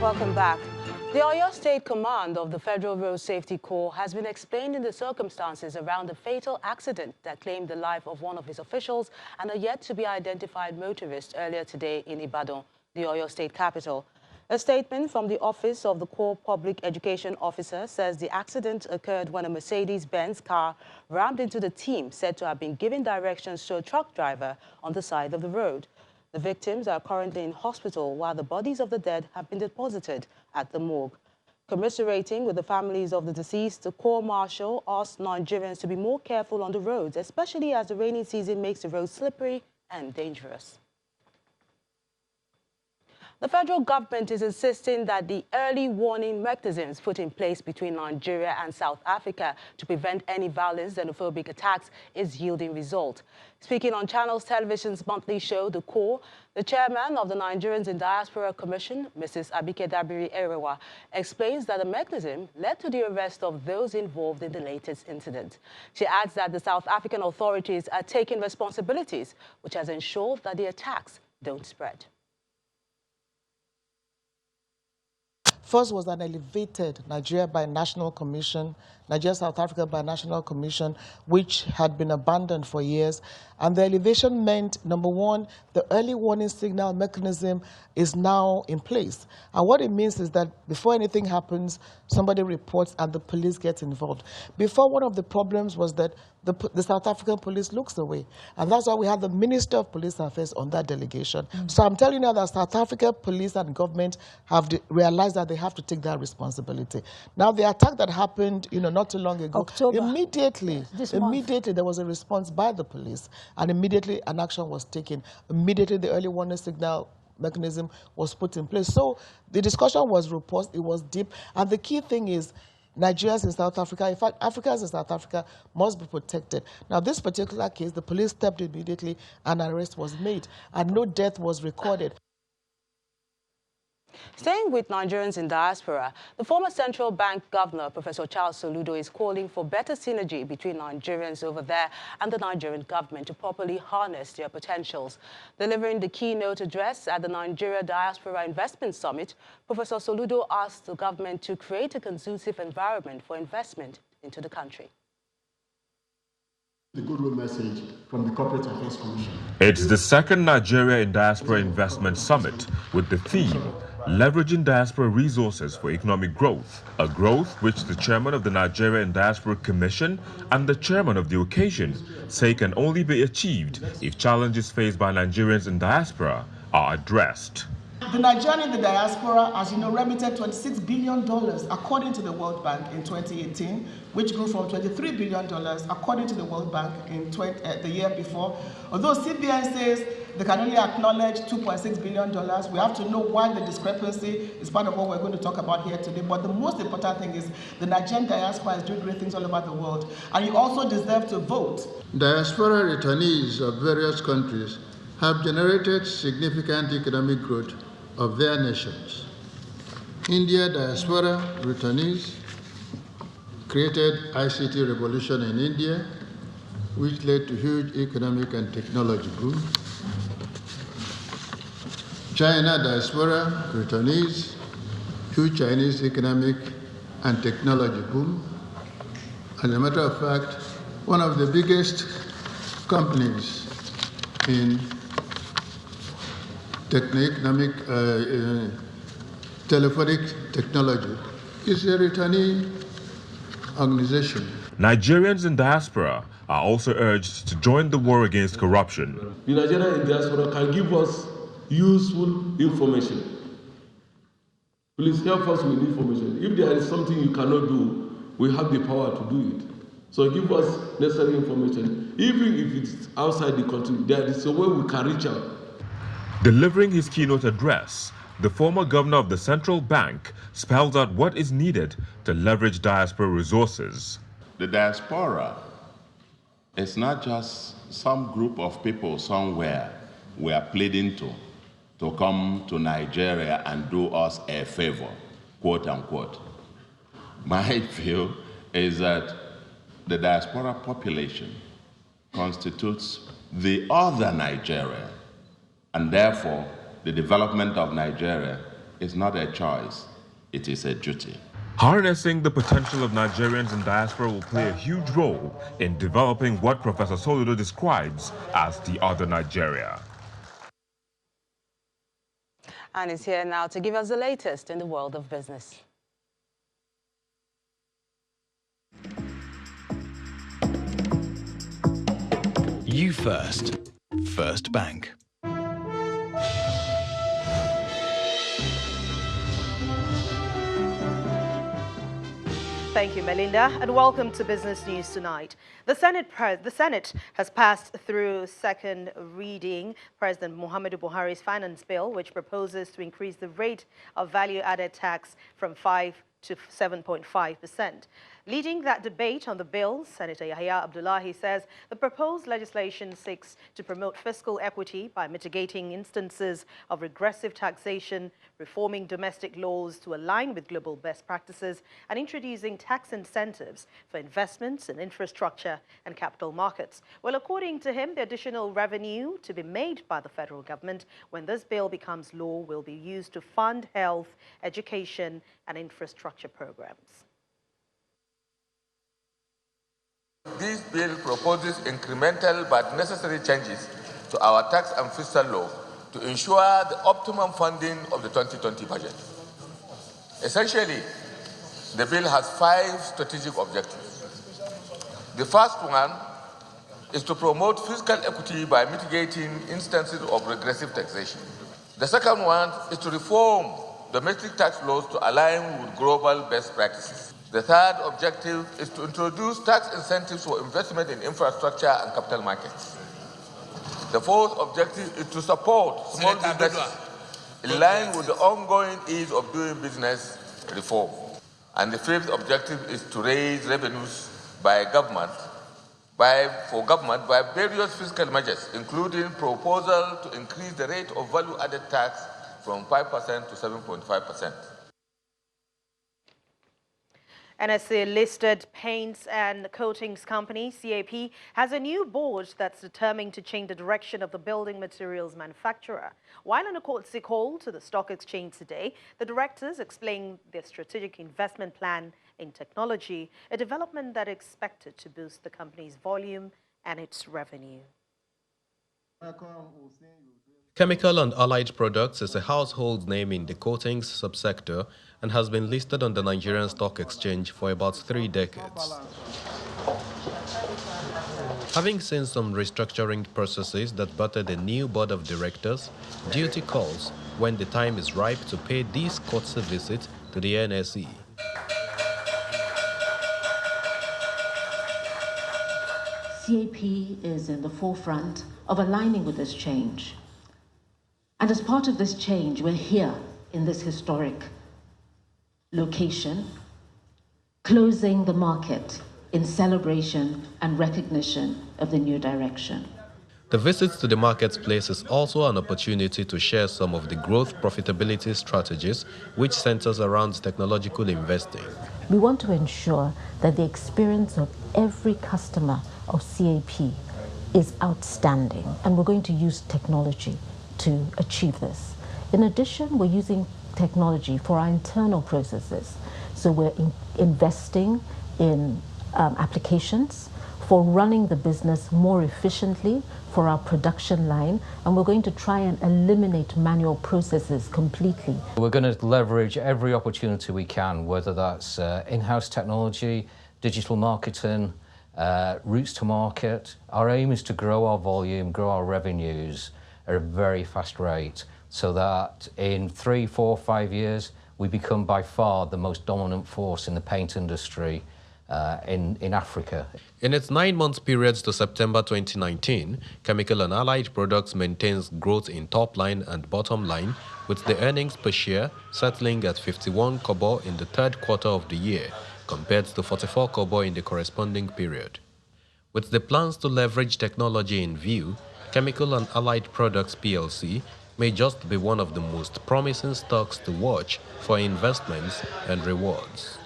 Welcome back. The Oyo State Command of the Federal Road Safety Corps has been explaining the circumstances around the fatal accident that claimed the life of one of its officials and a yet-to-be-identified motorist earlier today in Ibadan, the Oyo State capital. A statement from the Office of the Corps Public Education Officer says the accident occurred when a Mercedes-Benz car rammed into the team said to have been giving directions to a truck driver on the side of the road. The victims are currently in hospital while the bodies of the dead have been deposited at the morgue. Commiserating with the families of the deceased, the Corps Marshal asked Nigerians to be more careful on the roads, especially as the rainy season makes the roads slippery and dangerous. The federal government is insisting that the early warning mechanisms put in place between Nigeria and South Africa to prevent any violent xenophobic attacks is yielding results. Speaking on Channels Television's monthly show, The Core, the chairman of the Nigerians in Diaspora Commission, Mrs. Abike Dabiri Erewa, explains that the mechanism led to the arrest of those involved in the latest incident. She adds that the South African authorities are taking responsibilities, which has ensured that the attacks don't spread. First was an elevated Nigeria Binational Commission, Nigeria-South Africa Binational Commission, which had been abandoned for years. And the elevation meant, number one, the early warning signal mechanism is now in place. And what it means is that before anything happens, somebody reports and the police gets involved. Before, one of the problems was that the South African police looks away. And that's why we had the Minister of Police Affairs on that delegation. So I'm telling you that South Africa police and government have realized that they have to take that responsibility. Now, the attack that happened, not too long ago, October. Immediately there was a response by the police, and immediately an action was taken. Immediately the early warning signal mechanism was put in place. So the discussion was robust, it was deep, and the key thing is Nigerians in South Africa, in fact, Africans in South Africa must be protected. Now, this particular case, the police stepped immediately, and an arrest was made, and no death was recorded. Staying with Nigerians in diaspora, the former central bank governor, Professor Charles Soludo, is calling for better synergy between Nigerians over there and the Nigerian government to properly harness their potentials. Delivering the keynote address at the Nigeria Diaspora Investment Summit, Professor Soludo asked the government to create a conducive environment for investment into the country. The goodwill message from the Corporate Affairs Commission. It's the second Nigeria in Diaspora Investment Summit with the theme Leveraging Diaspora Resources for Economic Growth, a growth which the chairman of the Nigeria in Diaspora Commission and the chairman of the occasion say can only be achieved if challenges faced by Nigerians in diaspora are addressed. The Nigerian in the diaspora, as you know, remitted $26 billion according to the World Bank in 2018, which grew from $23 billion according to the World Bank in the year before. Although CBN says they can only acknowledge $2.6 billion, we have to know why the discrepancy is part of what we're going to talk about here today. But the most important thing is the Nigerian diaspora is doing great things all over the world. And you also deserve to vote. Diaspora returnees of various countries have generated significant economic growth of their nations. India diaspora returnees created ICT revolution in India, which led to huge economic and technology boom. China diaspora returnees, huge Chinese economic and technology boom. As a matter of fact, one of the biggest companies in telephonic technology is a returnee organization. Nigerians in diaspora are also urged to join the war against corruption. The Nigerian in diaspora can give us useful information. Please help us with information. If there is something you cannot do, we have the power to do it. So give us necessary information. Even if it's outside the country, there is a way we can reach out. Delivering his keynote address, the former governor of the central bank spells out what is needed to leverage diaspora resources. The diaspora is not just some group of people somewhere we are pleading to come to Nigeria and do us a favor, quote unquote. My view is that the diaspora population constitutes the other Nigeria, and therefore the development of Nigeria is not a choice, it is a duty. Harnessing the potential of Nigerians in diaspora will play a huge role in developing what Professor Soludo describes as the other Nigeria. And is here now to give us the latest in the world of business. You First. First Bank. Thank you, Melinda, and welcome to Business News Tonight. The Senate has passed through second reading President Muhammadu Buhari's finance bill, which proposes to increase the rate of value-added tax from 5 to 7.5%. Leading that debate on the bill, Senator Yahya Abdullahi says the proposed legislation seeks to promote fiscal equity by mitigating instances of regressive taxation, reforming domestic laws to align with global best practices, and introducing tax incentives for investments in infrastructure and capital markets. Well, according to him, the additional revenue to be made by the federal government when this bill becomes law will be used to fund health, education, and infrastructure programs. This bill proposes incremental but necessary changes to our tax and fiscal law to ensure the optimum funding of the 2020 budget. Essentially, the bill has 5 strategic objectives. The first one is to promote fiscal equity by mitigating instances of regressive taxation. The second one is to reform domestic tax laws to align with global best practices. The third objective is to introduce tax incentives for investment in infrastructure and capital markets. The fourth objective is to support small businesses in line with the ongoing ease of doing business reform. And the fifth objective is to raise revenues for government by various fiscal measures, including proposal to increase the rate of value-added tax from 5% to 7.5%. NSA-listed paints and coatings company, CAP, has a new board that's determined to change the direction of the building materials manufacturer. While on a courtesy call to the stock exchange today, the directors explained their strategic investment plan in technology, a development that is expected to boost the company's volume and its revenue. Chemical and Allied Products is a household name in the coatings subsector and has been listed on the Nigerian Stock Exchange for about 3 decades. Having seen some restructuring processes that butted a new board of directors, duty calls when the time is ripe to pay this courtesy visit to the NSE. CAP is in the forefront of aligning with this change. And as part of this change, we're here in this historic location, closing the market in celebration and recognition of the new direction. The visit to the marketplace is also an opportunity to share some of the growth profitability strategies which centers around technological investing. We want to ensure that the experience of every customer of CAP is outstanding, and we're going to use technology to achieve this. In addition, we're using technology for our internal processes. So we're investing in applications for running the business more efficiently for our production line, and we're going to try and eliminate manual processes completely. We're going to leverage every opportunity we can, whether that's in-house technology, digital marketing, routes to market. Our aim is to grow our volume, grow our revenues at a very fast rate, so that in 3, 4, 5 years, we become by far the most dominant force in the paint industry in Africa. In its 9-month period to September 2019, Chemical and Allied Products maintains growth in top line and bottom line, with the earnings per share settling at 51 kobo in the 3rd quarter of the year, compared to 44 kobo in the corresponding period. With the plans to leverage technology in view, Chemical and Allied Products PLC may just be one of the most promising stocks to watch for investments and rewards.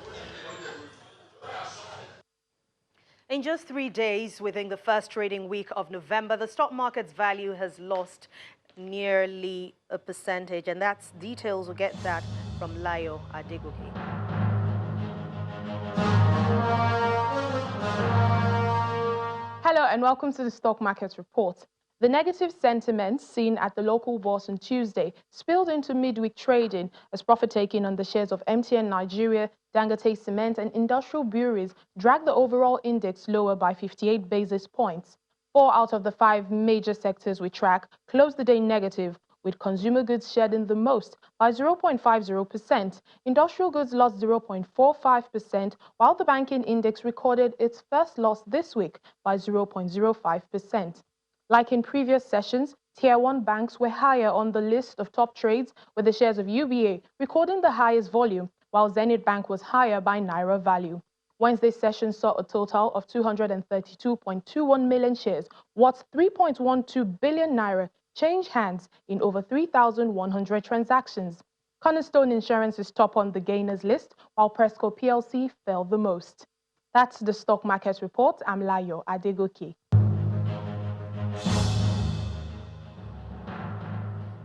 In just 3 days within the first trading week of November, the stock market's value has lost nearly a percentage. And that's details. We'll get that from Layo Adegoke. Hello and welcome to the Stock Market Report. The negative sentiment seen at the local bourse on Tuesday spilled into midweek trading as profit-taking on the shares of MTN Nigeria, Dangote Cement and industrial breweries dragged the overall index lower by 58 basis points. 4 out of the 5 major sectors we track closed the day negative, with consumer goods shedding the most by 0.50%. Industrial goods lost 0.45%, while the banking index recorded its first loss this week by 0.05%. Like in previous sessions, Tier 1 banks were higher on the list of top trades, with the shares of UBA recording the highest volume, while Zenith Bank was higher by Naira value. Wednesday's session saw a total of 232.21 million shares, worth 3.12 billion Naira, change hands in over 3,100 transactions. Cornerstone Insurance is top on the gainers list, while Presco PLC fell the most. That's the Stock Market Report. I'm Layo Adegoke.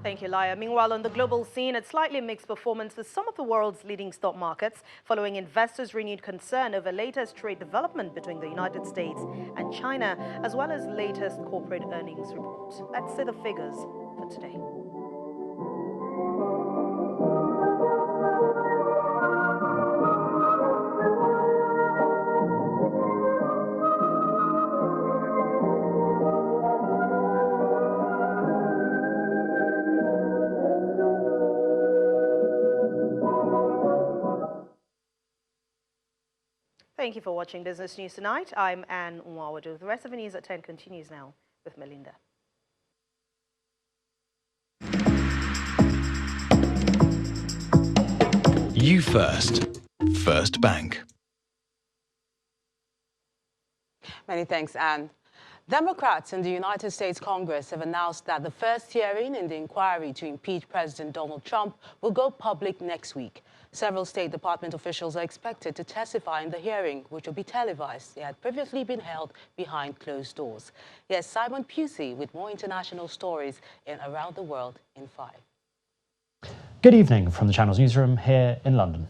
Thank you, Laya. Meanwhile, on the global scene, it's slightly mixed performance for some of the world's leading stock markets following investors' renewed concern over latest trade development between the United States and China, as well as latest corporate earnings report. Let's see the figures for today. Thank you for watching Business News Tonight. I'm Anne Nwawadu. The rest of the news at 10 continues now with Melinda. You First. First Bank. Many thanks, Anne. Democrats in the United States Congress have announced that the first hearing in the inquiry to impeach President Donald Trump will go public next week. Several State Department officials are expected to testify in the hearing, which will be televised. It had previously been held behind closed doors. Here's Simon Pusey with more international stories in Around the World in 5. Good evening from the Channel's newsroom here in London.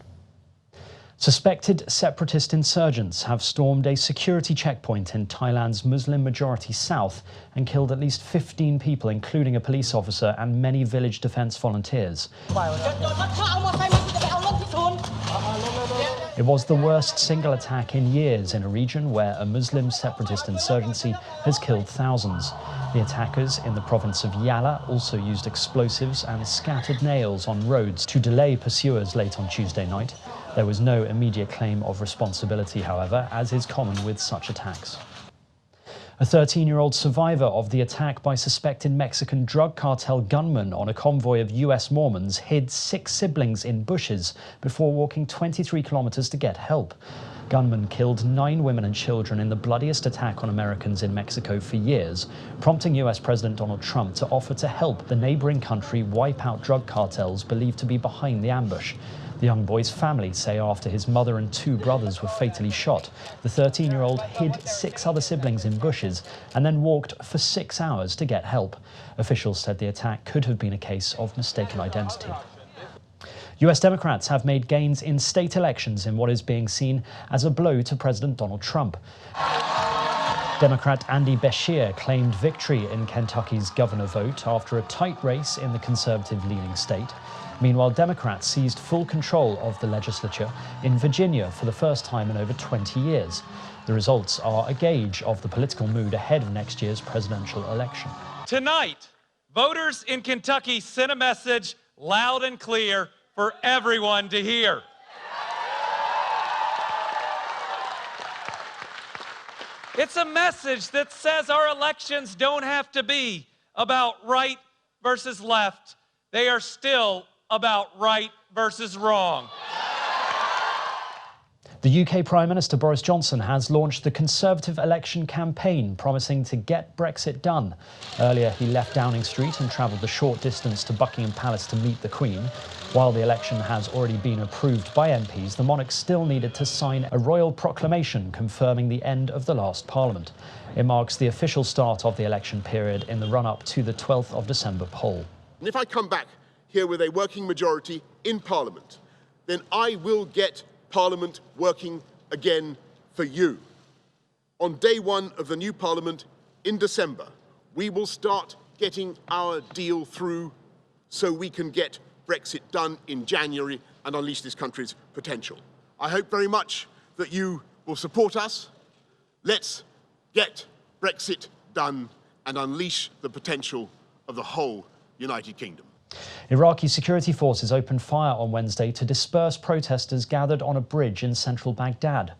Suspected separatist insurgents have stormed a security checkpoint in Thailand's Muslim-majority south and killed at least 15 people, including a police officer and many village defence volunteers. It was the worst single attack in years in a region where a Muslim separatist insurgency has killed thousands. The attackers in the province of Yala also used explosives and scattered nails on roads to delay pursuers late on Tuesday night. There was no immediate claim of responsibility, however, as is common with such attacks. A 13-year-old survivor of the attack by suspected Mexican drug cartel gunmen on a convoy of US Mormons hid 6 siblings in bushes before walking 23 kilometers to get help. Gunmen killed 9 women and children in the bloodiest attack on Americans in Mexico for years, prompting US President Donald Trump to offer to help the neighboring country wipe out drug cartels believed to be behind the ambush. The young boy's family say after his mother and 2 brothers were fatally shot, the 13-year-old hid 6 other siblings in bushes and then walked for 6 hours to get help. Officials said the attack could have been a case of mistaken identity. US Democrats have made gains in state elections in what is being seen as a blow to President Donald Trump. Democrat Andy Beshear claimed victory in Kentucky's governor vote after a tight race in the conservative-leaning state. Meanwhile, Democrats seized full control of the legislature in Virginia for the first time in over 20 years. The results are a gauge of the political mood ahead of next year's presidential election. Tonight, voters in Kentucky sent a message loud and clear for everyone to hear. It's a message that says our elections don't have to be about right versus left. They are still about right versus wrong. The UK Prime Minister Boris Johnson has launched the Conservative election campaign, promising to get Brexit done. Earlier, he left Downing Street and travelled the short distance to Buckingham Palace to meet the Queen. While the election has already been approved by MPs, the monarch still needed to sign a royal proclamation confirming the end of the last Parliament. It marks the official start of the election period in the run-up to the 12th of December poll. And if I come back here with a working majority in Parliament, then I will get Parliament working again for you. On day one of the new Parliament in December, we will start getting our deal through so we can get Brexit done in January and unleash this country's potential. I hope very much that you will support us. Let's get Brexit done and unleash the potential of the whole United Kingdom. Iraqi security forces opened fire on Wednesday to disperse protesters gathered on a bridge in central Baghdad.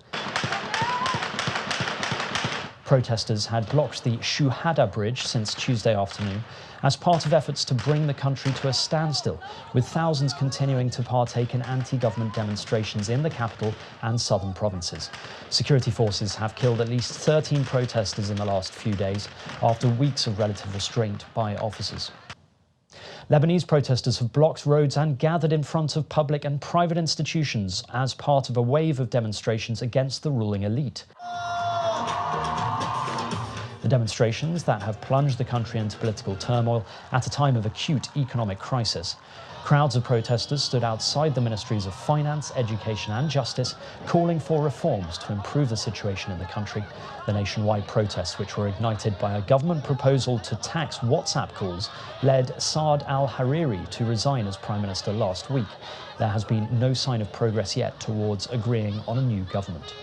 Protesters had blocked the Shuhada Bridge since Tuesday afternoon as part of efforts to bring the country to a standstill, with thousands continuing to partake in anti-government demonstrations in the capital and southern provinces. Security forces have killed at least 13 protesters in the last few days after weeks of relative restraint by officers. Lebanese protesters have blocked roads and gathered in front of public and private institutions as part of a wave of demonstrations against the ruling elite. The demonstrations that have plunged the country into political turmoil at a time of acute economic crisis. Crowds of protesters stood outside the ministries of Finance, Education and Justice, calling for reforms to improve the situation in the country. The nationwide protests, which were ignited by a government proposal to tax WhatsApp calls, led Saad al-Hariri to resign as Prime Minister last week. There has been no sign of progress yet towards agreeing on a new government.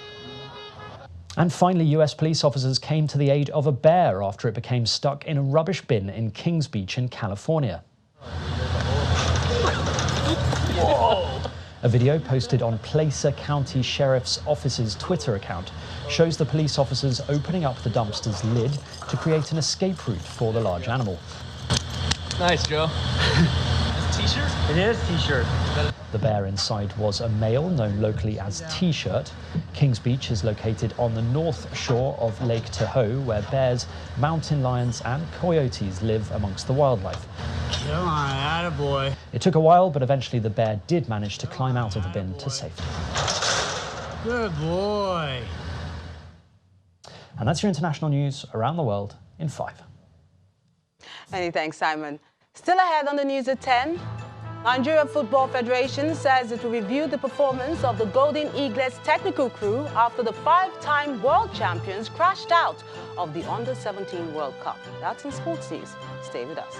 And finally, US police officers came to the aid of a bear after it became stuck in a rubbish bin in Kings Beach in California. A video posted on Placer County Sheriff's Office's Twitter account shows the police officers opening up the dumpster's lid to create an escape route for the large animal. Nice, Joe. It's a t-shirt? It is t-shirt. The bear inside was a male known locally as T-shirt. Kings Beach is located on the north shore of Lake Tahoe, where bears, mountain lions and coyotes live amongst the wildlife. Come on, attaboy. It took a while, but eventually the bear did manage to climb out of the bin to safety. Good boy. And that's your international news around the world in 5. Many thanks, Simon. Still ahead on the news at 10. Nigeria Football Federation says it will review the performance of the Golden Eaglets technical crew after the 5-time world champions crashed out of the Under-17 World Cup. That's in sports news. Stay with us.